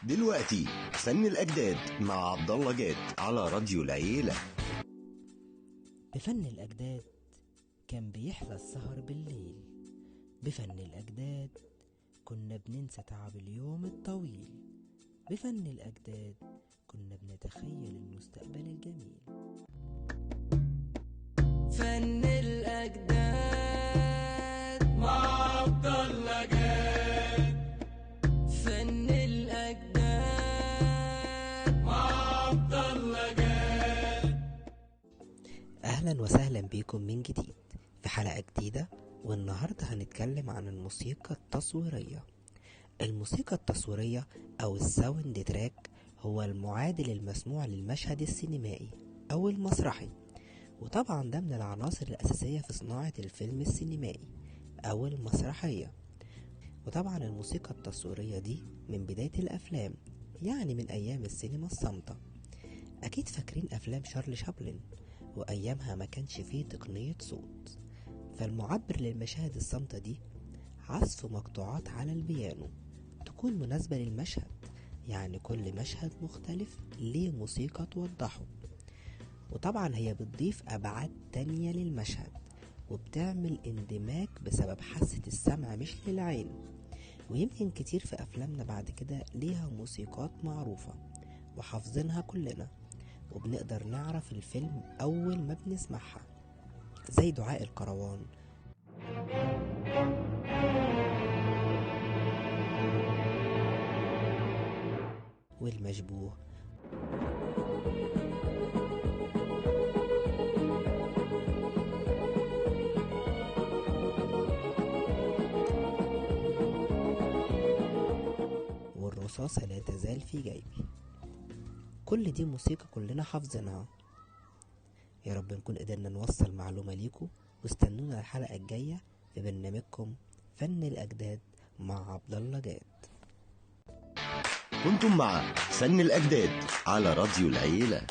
دلوقتي فن الأجداد مع عبد الله جاد على راديو العيلة. بفن الأجداد كان بيحلى السهر بالليل. بفن الأجداد كنا بننسى تعب اليوم الطويل. بفن الأجداد كنا بنتخيل المستقبل الجميل. فن الأجداد مع عبد الله جاد. فن الأجداد مع عبد الله جاد. أهلا وسهلا بكم من جديد في حلقة جديدة، والنهاردة هنتكلم عن الموسيقى التصويرية. الموسيقى التصويرية أو الساوند تراك هو المعادل المسموع للمشهد السينمائي أو المسرحي، وطبعا ده من العناصر الأساسية في صناعة الفيلم السينمائي أو المسرحية. وطبعا الموسيقى التصويرية دي من بداية الأفلام، يعني من أيام السينما الصامتة. أكيد فاكرين أفلام شارلي شابلن، وأيامها ما كانش فيه تقنية صوت، فالمعبر للمشاهد الصامتة دي عزف مقطوعات على البيانو تكون مناسبة للمشهد، يعني كل مشهد مختلف ليه موسيقى توضحه. وطبعا هي بتضيف أبعاد تانية للمشهد وبتعمل اندماج بسبب حاسة السمع مش للعين. ويمكن كتير في أفلامنا بعد كده ليها موسيقات معروفة وحافظينها كلنا، وبنقدر نعرف الفيلم أول ما بنسمعها، زي دعاء الكروان والمشبوه والرصاصة لا تزال في جيبي. كل دي موسيقى كلنا حافظينها. يا رب نكون قدرنا نوصل معلومة ليكم، واستنونا الحلقة الجاية في برنامجكم فن الأجداد مع عبد الله جاد. كنتم مع فن الأجداد على راديو العيلة.